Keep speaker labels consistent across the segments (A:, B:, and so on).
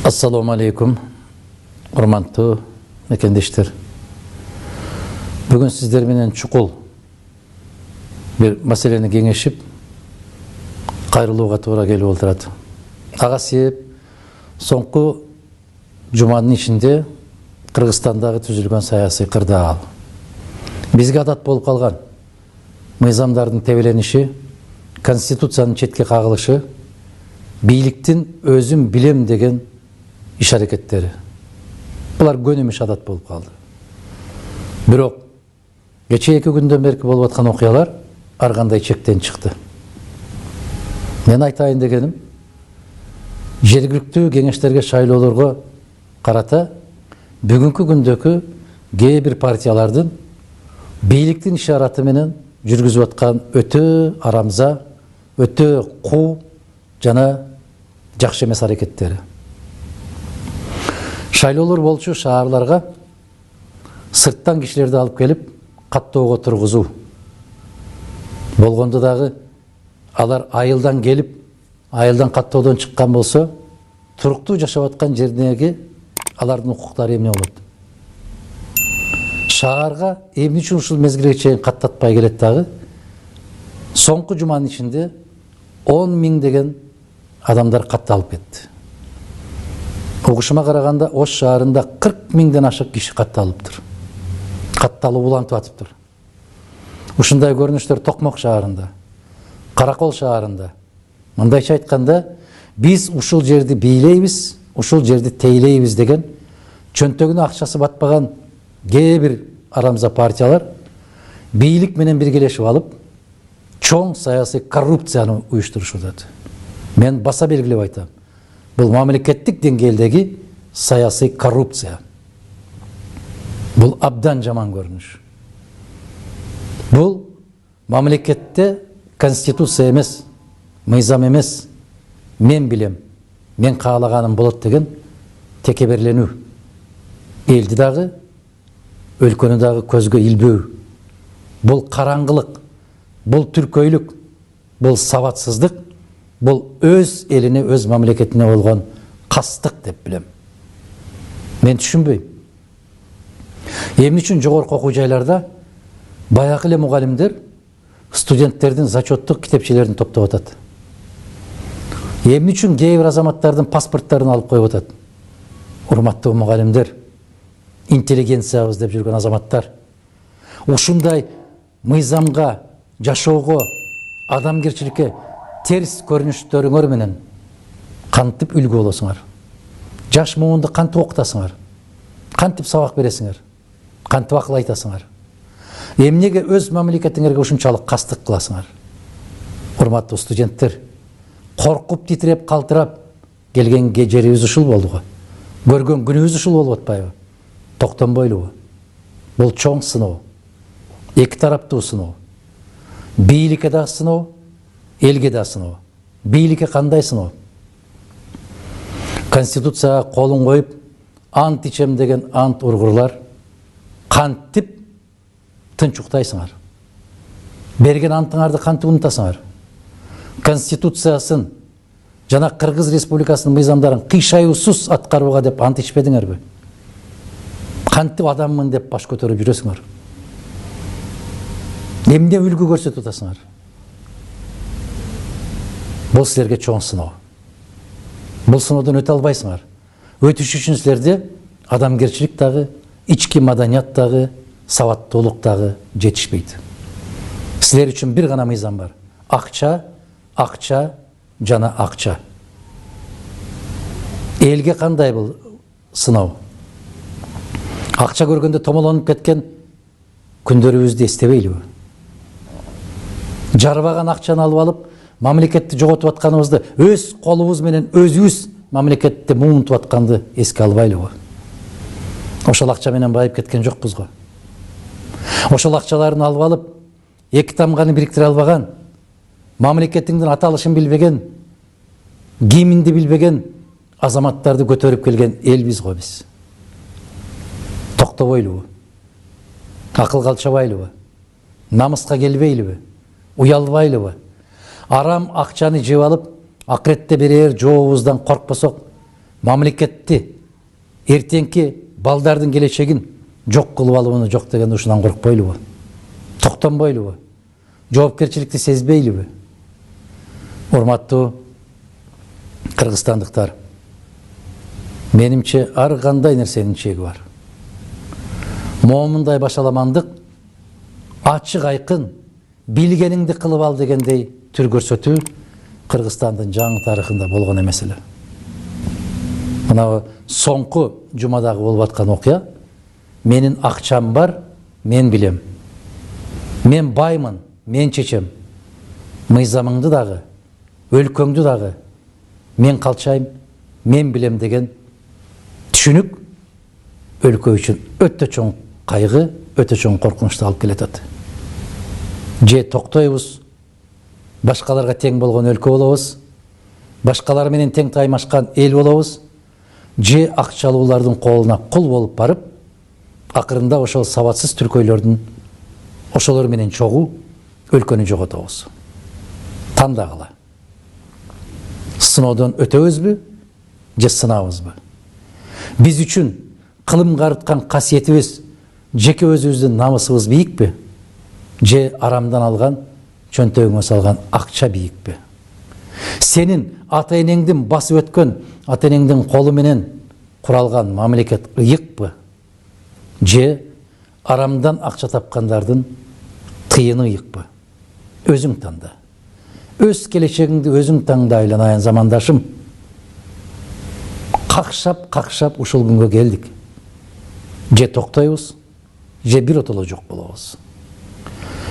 A: Assalamu alaikum, урматтуу мекендештер. Бүгін сіздер менен чукул bir маселени кеңешип, кайрылууга туура келип отурат. Ага себеп соңку жуманын ичинде Кыргызстандагы түзүлгөн саясий кырдаал. Бизге адат болуп калган мыйзамдардын тебелениши, конституциянын четке кагылышы, бийликтин өзүм билем деген иш аракеттери. Булар көнүмүш адат болуп калды. Бирок кече 2 күндөн берки болуп аткан окуялар ар кандай чектен чыкты. Мен айтайын дегеним, жергиликтүү кеңештерге шайлоолорго карата бүгүнкү күндөгү кээ бир партиялардын бийликтин ишараты менен жүргүзүп аткан өтө арамза, өтө куу жана жакшы эмес аракеттери. Шайлоолор болчу шаарларга сырттан кишилерди алып келип каттоого тургузуу. Болгондо дагы алар айылдан келип, айылдан каттоодон чыккан болсо, туруктуу жашап аткан жердеги алардын укуктары эмне болот? Шаарга эмне үчүн ушул мезгилге чейин каттатпай келет дагы? Соңку жуманын ичинде 10 000 деген адамдар катталып кетти. Угушума караганда Ош шаарында 40 000ден ашык киши катталыптыр. Катталуу улантып атыптыр. Ушундай көрүнүштөр Токмок шаарында, Каракол шаарында. Мындайча айтканда, биз ушул жерди бийлейбиз, ушул жерди тейлейбиз деген чөнтөгүнө акчасы батпаган кээ бир арамза партиялар бийлик менен биргелешип алып, чоң саясий коррупцияны уюштурушат. Мен баса белгилеп айтам. Бул мамлекеттик деңгээлдеги саясий коррупция. Бул абдан жаман көрүнүш. Бул мамлекетте конституция эмес, мыйзам эмес, мен билем, мен каалаганым болот деген текеберленүү. Элди дагы, өлкөнү дагы көзгө илбөө. Бул караңгылык, бул түркөйлүк, бул сабатсыздык, бул өз элине, өз мамлекетине болгон кастык деп билем. Мен түшүнбөйм. Эмне үчүн жогорку окуу жайларда баягы эле мугалимдер студенттердин зачеттик китепчелерин топтоп атат? Эмне үчүн кээ бир азаматтардын паспорттарын алып коюп атат? Урматтуу мугалимдер, интеллигенциябыз деп жүргөн азаматтар, ушундай мыйзамга, жашоого, адамгерчиликке терс көрүнүштөрүңөр менен кантип үлгү болосуңар? Жаш муунду кантип окутасыңар? Кантип сабак бересиңер? Кантип акыл айтасыңар? Эмнеге өз мамлекетиңерге ушунчалык кастык кыласыңар? Урматтуу студенттер, коркуп титиреп калтырап келген жерибиз ушул болду го. Көргөн күнүбүз ушул болуп атпайбы? Токтонбойлубу? Бул чоң сыноо. Эки тараптуу сыноо. Бийликке да сыноо, элге да сыноо. Бийликке кандай сыноо? Конституцияга колун коюп, ант ичем деген ант ургурлар кантип тынч уктайсыңар? Берген антыңарды кантип унутасыңар? Конституциясын жана Кыргыз Республикасынын мыйзамдарын кыйшаюусуз аткарууга деп ант ичпедиңерби? Кантип адаммын деп баш көтөрүп жүрөсүңөр? Эмне үлгү көрсөтүп атасыңар? Бул силерге чоң сыноо. Бул сыноодон өтө албайсыңар. Өтүш үчүн силерде адамгерчилик дагы, ички маданият дагы, сабаттуулук дагы жетишпейт. Силер үчүн бир гана мыйзам бар. Акча, акча жана акча. Элге кандай бул сыноо? Акча көргөндө томолонуп кеткен күндөрүбүздү эстебейлиби? Жарбаган акчаны алып алып, мамлекетти жоготуп атканыбызды, өз колубуз менен өзүбүз мамлекетти муунтуп атканды эске албайлыбы? Ошол акча менен байып кеткен жокпуз го. Ошол акчаларын алып алып, эки тамганы бириктире албаган, мамлекетиңдин аталышын билбеген, киминди билбеген азаматтарды көтөрүп келген элбиз го биз. Токтобойлубу? Акылга алчабайлыбы? Намыска келбейлиби? Уялбайлыбы? Арам акчаны жеп алып, акыретте берер жообуздан коркпосок, мамлекетти, эртеңки балдардын келечегин жок кылып алууну жок дегенде ушунан коркпойлубу? Токтонбойлубу? Жоопкерчиликти сезбейлиби? Урматтуу кыргызстандыктар, менимче ар кандай нерсенин чеги бар. Момундай башаламандык ачык айкын билгениңди кылып ал дегендей түр көрсөтүү Кыргызстандын жаңы тарыхында болгон эмес эле. Мына соңку жумадагы болуп аткан окуя, менин акчам бар, мен билем. Мен баймын, мен чечем. Мыйзамыңды дагы, өлкөңдү дагы мен калчайм, мен билем деген түшүнүк өлкө үчүн өтө чоң кайгы, өтө чоң коркунучту алып келатат. Же токтойбуз, башкаларга тең болгон өлкө болобуз, башкалар менен тең таймашкан эл болобуз, же акчалуулардын колуна кул болуп барып, акырында ошол сабатсыз түркөйлөрдүн ошолор менен чогуу өлкөнү жоготобуз. Тандагыла. Сыноодон өтөбүзбү, же сынабызбы? Биз үчүн кылымга арткан касиетибиз жеке өзүбүздүн намысыбыз бийикпи? Же арамдан алган, чөнтөгүңө салган акча бийикпи? Сенин ата-энеңдин басып өткөн, ата-энеңдин колу менен куралган мамлекет ыйыкпы? Же арамдан акча тапкандардын тыйыны ыйыкпы? Өзүң танда. Өз келечегиңди өзүң таңда, айланайын замандашым. Какшап ушул күнгө келдик. Же токтойбуз, же бир отоло жок болобуз.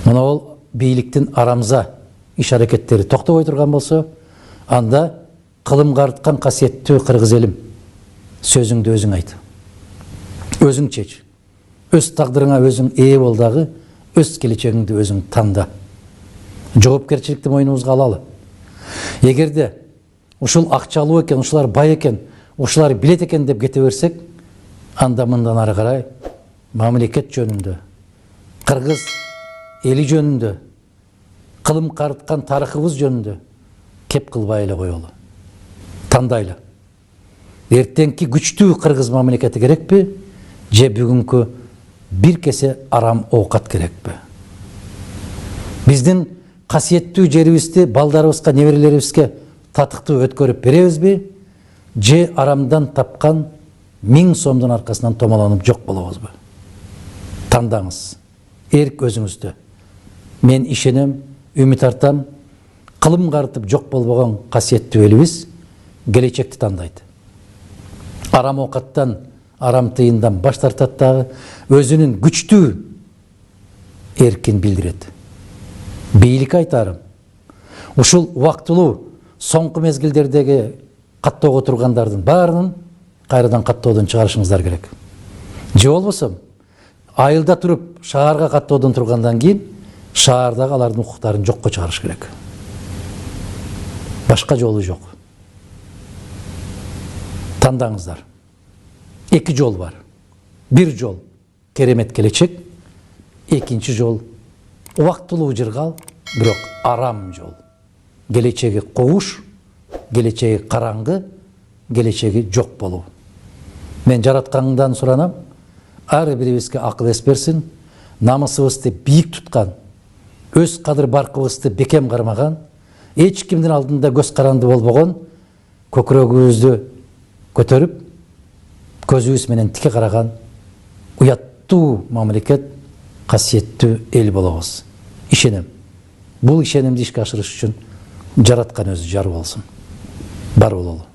A: Мына ол бийликтин арамза иш-аракеттери токтобой турган болсо, анда кылымга арткан касиеттүү кыргыз элим, сөзүңдү өзүң айт. Өзүң чеч. Өз тагдырыңа өзүң ээ бол дагы, өз келечегиңди өзүң танда. Жоопкерчиликти мойнубузга алалы. Эгерде ушул акчалуу экен, ушулар бай экен, ушулар билет экен деп кете берсек, анда мындан ары карай мамлекет жөнүндө, кыргыз эли жөнүндө, кылым карыткан тарыхыбыз жөнүндө кеп кылбай эле коелу. Тандайлы. Эртеңки күчтүү кыргыз мамлекети керекпи, же бүгүнкү бир кесе арам оокат керекпи? Биздин касиеттүү жерибизди балдарыбызга, неберелерибизге татыктуу өткөрүп беребизби, же арамдан тапкан 1000 сомдун аркасынан томолонуп жок болобузбу? Тандаңыз. Эрк өзүңүздө. Мен ишенем, үмүт артам, кылым картып жок болбогон касиеттүү элибиз келечекти тандайт. Арам оокаттан, арам тыйындан баш тартат дагы, өзүнүн күчтүү эркин билдирет. Бийлик айтарым, ушул убактылуу соңку мезгилдердеги каттоого тургандардын баарынын кайрадан каттоодон чыгарышыңыздар керек. Же болбосо айылда туруп шаарга каттоодон тургандан кийин шаардагы алардын укуктарын жокко чыгарыш керек. Башка жолу жок. Тандаңыздар. Эки жол бар. Бир жол керемет келечек, экинчи жол убактылуу жыргал, бирок арам жол. Келечеги когуш, келечеги караңгы, келечеги жок болуу. Мен жараткандан суранам, ар бирибизге акыл эс берсин, намысыбызды бийик туткан, өз кадыр баркыбызды бекем кармаган, эч кимдин алдында көз каранды болбогон, көкүрөгүбүздү көтөрүп, көзүбүз менен тике караган, уяттуу мамлекет, касиеттүү эл болобуз. Ишенем. Бул ишенимди ишке ашырыш үчүн жараткан өзү жар болсун. Бар бололу.